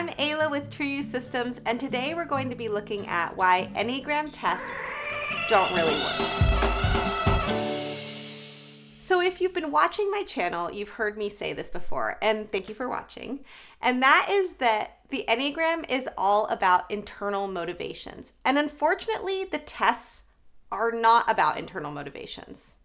I'm Ayla with True You Systems, and today we're going to be looking at why Enneagram tests don't really work. So if you've been watching my channel, you've heard me say this before, and thank you for watching. And that is that the Enneagram is all about internal motivations. And unfortunately, the tests are not about internal motivations.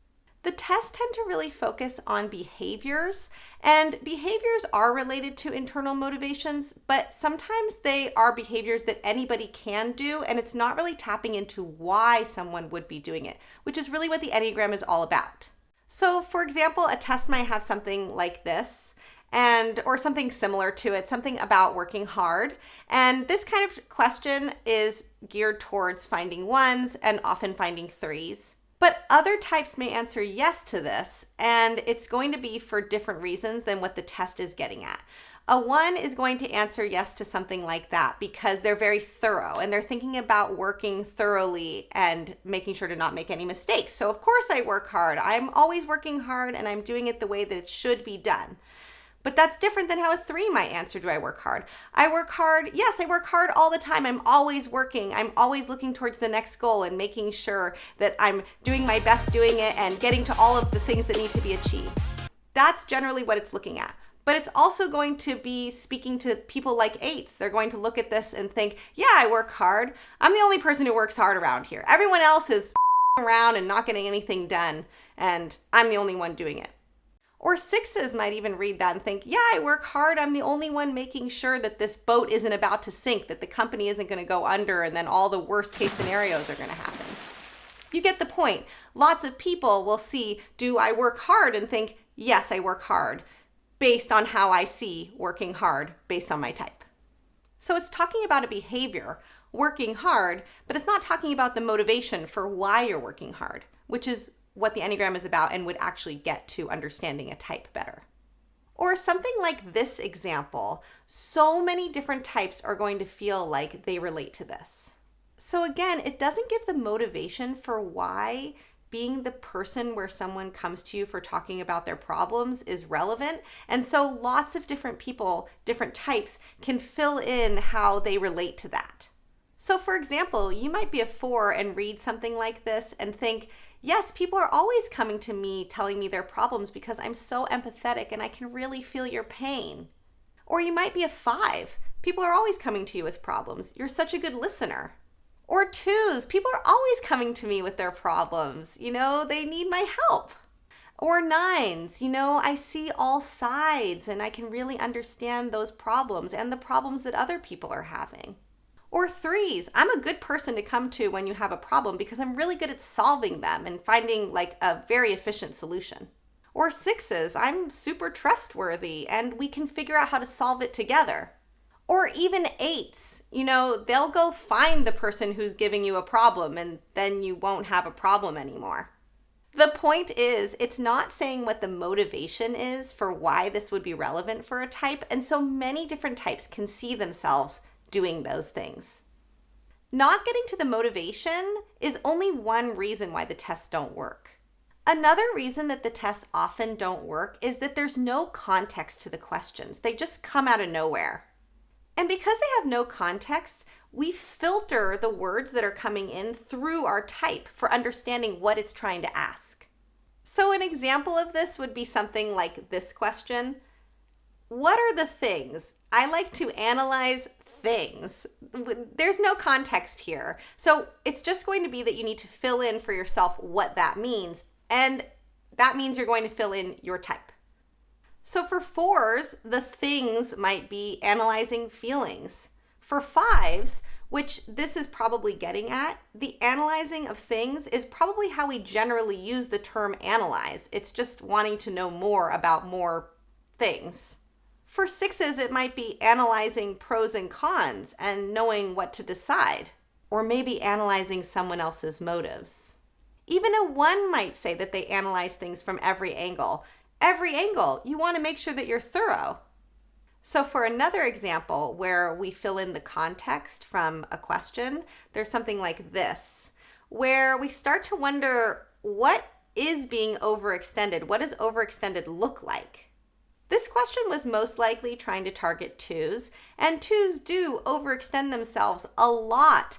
The tests tend to really focus on behaviors, and behaviors are related to internal motivations, but sometimes they are behaviors that anybody can do, and it's not really tapping into why someone would be doing it, which is really what the Enneagram is all about. So, for example, a test might have something like this, or something similar to it, something about working hard. And this kind of question is geared towards finding ones and often finding threes. But other types may answer yes to this, and it's going to be for different reasons than what the test is getting at. A 1 is going to answer yes to something like that because they're very thorough and they're thinking about working thoroughly and making sure to not make any mistakes. So of course I work hard. I'm always working hard and I'm doing it the way that it should be done. But that's different than how a 3 might answer, do I work hard? I work hard. Yes, I work hard all the time. I'm always working. I'm always looking towards the next goal and making sure that I'm doing my best doing it and getting to all of the things that need to be achieved. That's generally what it's looking at. But it's also going to be speaking to people like 8s. They're going to look at this and think, yeah, I work hard. I'm the only person who works hard around here. Everyone else is around and not getting anything done, and I'm the only one doing it. Or 6s might even read that and think, yeah, I work hard. I'm the only one making sure that this boat isn't about to sink, that the company isn't going to go under, and then all the worst case scenarios are going to happen. You get the point. Lots of people will see, do I work hard? And think, yes, I work hard, based on how I see working hard based on my type. So it's talking about a behavior, working hard, but it's not talking about the motivation for why you're working hard, which is what the Enneagram is about and would actually get to understanding a type better. Or something like this example, so many different types are going to feel like they relate to this. So again, it doesn't give the motivation for why being the person where someone comes to you for talking about their problems is relevant. And so lots of different people, different types, can fill in how they relate to that. So for example, you might be a 4 and read something like this and think, yes, people are always coming to me telling me their problems because I'm so empathetic and I can really feel your pain. Or you might be a 5. People are always coming to you with problems. You're such a good listener. Or 2s, people are always coming to me with their problems. They need my help. Or 9s, I see all sides and I can really understand those problems and the problems that other people are having. Or 3s, I'm a good person to come to when you have a problem because I'm really good at solving them and finding like a very efficient solution. Or 6s, I'm super trustworthy and we can figure out how to solve it together. Or even 8s, they'll go find the person who's giving you a problem and then you won't have a problem anymore. The point is, it's not saying what the motivation is for why this would be relevant for a type, and so many different types can see themselves doing those things. Not getting to the motivation is only one reason why the tests don't work. Another reason that the tests often don't work is that there's no context to the questions. They just come out of nowhere. And because they have no context, we filter the words that are coming in through our type for understanding what it's trying to ask. So an example of this would be something like this question. What are the things? I like to analyze things. There's no context here. So it's just going to be that you need to fill in for yourself what that means. And that means you're going to fill in your type. So for 4s, the things might be analyzing feelings. For 5s, which this is probably getting at, the analyzing of things is probably how we generally use the term analyze. It's just wanting to know more about more things. For 6s, it might be analyzing pros and cons and knowing what to decide, or maybe analyzing someone else's motives. Even a 1 might say that they analyze things from every angle. Every angle, you want to make sure that you're thorough. So for another example where we fill in the context from a question, there's something like this, where we start to wonder, what is being overextended? What does overextended look like? This question was most likely trying to target twos, and twos do overextend themselves a lot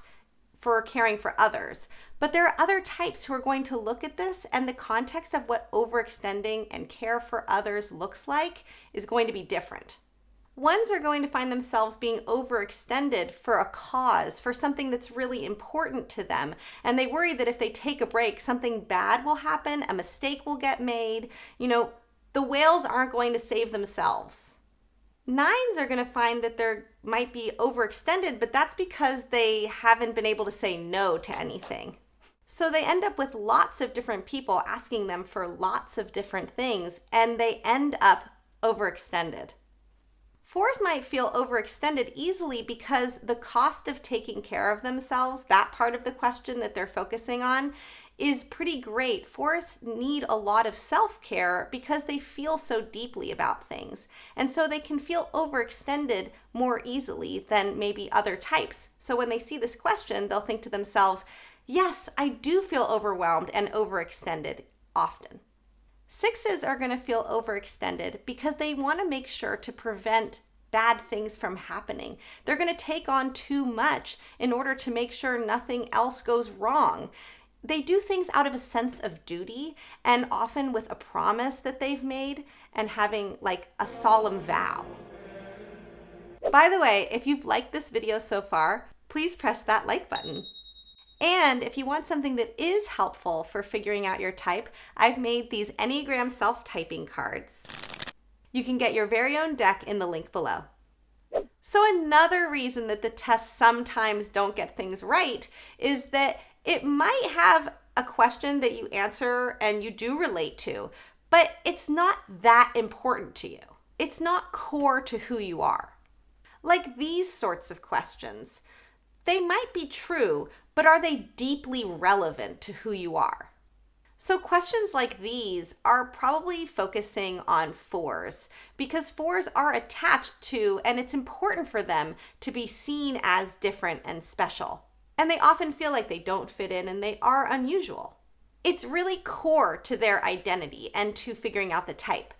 for caring for others. But there are other types who are going to look at this, and the context of what overextending and care for others looks like is going to be different. Ones are going to find themselves being overextended for a cause, for something that's really important to them. And they worry that if they take a break, something bad will happen, a mistake will get made. The whales aren't going to save themselves. Nines are going to find that they might be overextended, but that's because they haven't been able to say no to anything. So they end up with lots of different people asking them for lots of different things, and they end up overextended. Fours might feel overextended easily because the cost of taking care of themselves, that part of the question that they're focusing on, is pretty great. Fours need a lot of self-care because they feel so deeply about things. And so they can feel overextended more easily than maybe other types. So when they see this question, they'll think to themselves, yes, I do feel overwhelmed and overextended often. Sixes are going to feel overextended because they want to make sure to prevent bad things from happening. They're going to take on too much in order to make sure nothing else goes wrong. They do things out of a sense of duty and often with a promise that they've made and having like a solemn vow. By the way, if you've liked this video so far, please press that like button. And if you want something that is helpful for figuring out your type, I've made these Enneagram self-typing cards. You can get your very own deck in the link below. So another reason that the tests sometimes don't get things right is that it might have a question that you answer and you do relate to, but it's not that important to you. It's not core to who you are. Like these sorts of questions. They might be true, but are they deeply relevant to who you are? So questions like these are probably focusing on fours because fours are attached to, and it's important for them to be seen as different and special. And they often feel like they don't fit in and they are unusual. It's really core to their identity and to figuring out the type.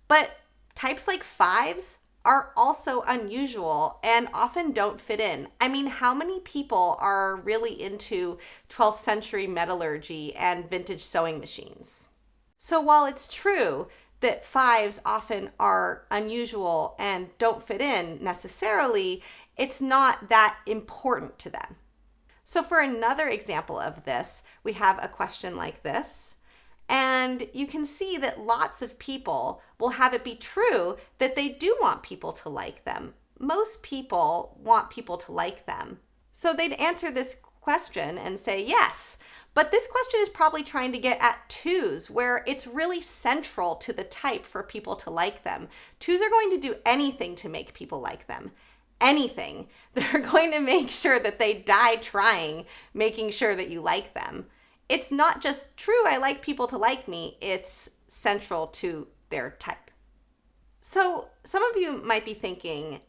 But types like fives are also unusual and often don't fit in. I mean, how many people are really into 12th century metallurgy and vintage sewing machines? So while it's true that fives often are unusual and don't fit in necessarily, it's not that important to them. So for another example of this, we have a question like this. And you can see that lots of people will have it be true that they do want people to like them. Most people want people to like them. So they'd answer this question and say yes. But this question is probably trying to get at twos, where it's really central to the type for people to like them. Twos are going to do anything to make people like them. Anything. They're going to make sure that they die trying, making sure that you like them. It's not just true, I like people to like me, it's central to their type. So some of you might be thinking,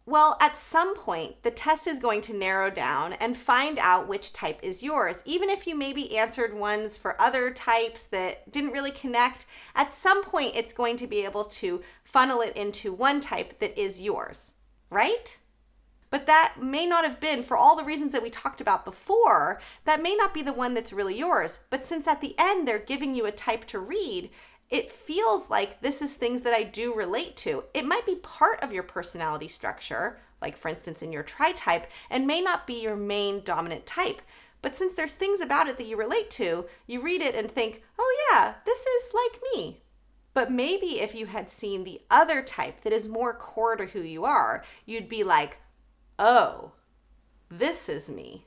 well, at some point, the test is going to narrow down and find out which type is yours. Even if you maybe answered ones for other types that didn't really connect, at some point, it's going to be able to funnel it into one type that is yours, right? But that may not have been, for all the reasons that we talked about before, that may not be the one that's really yours. But since at the end they're giving you a type to read, it feels like this is things that I do relate to. It might be part of your personality structure, like for instance in your tri-type, and may not be your main dominant type. But since there's things about it that you relate to, you read it and think, oh yeah, this is like me. But maybe if you had seen the other type that is more core to who you are, you'd be like, oh, this is me.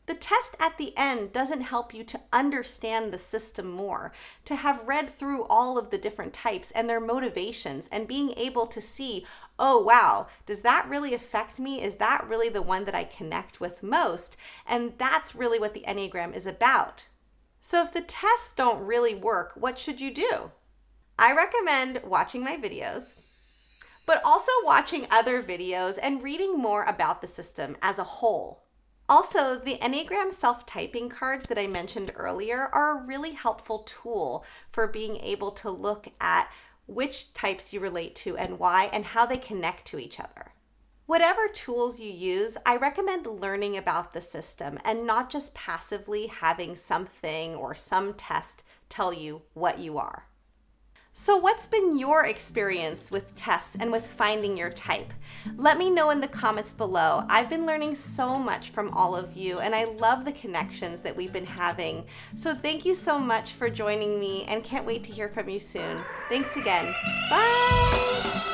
The test at the end doesn't help you to understand the system more, to have read through all of the different types and their motivations and being able to see, oh wow, does that really affect me? Is that really the one that I connect with most? And that's really what the Enneagram is about. So if the tests don't really work, what should you do? I recommend watching my videos, but also watching other videos and reading more about the system as a whole. Also, the Enneagram self-typing cards that I mentioned earlier are a really helpful tool for being able to look at which types you relate to and why, and how they connect to each other. Whatever tools you use, I recommend learning about the system and not just passively having something or some test tell you what you are. So what's been your experience with tests and with finding your type? Let me know in the comments below. I've been learning so much from all of you, and I love the connections that we've been having. So thank you so much for joining me, and can't wait to hear from you soon. Thanks again. Bye!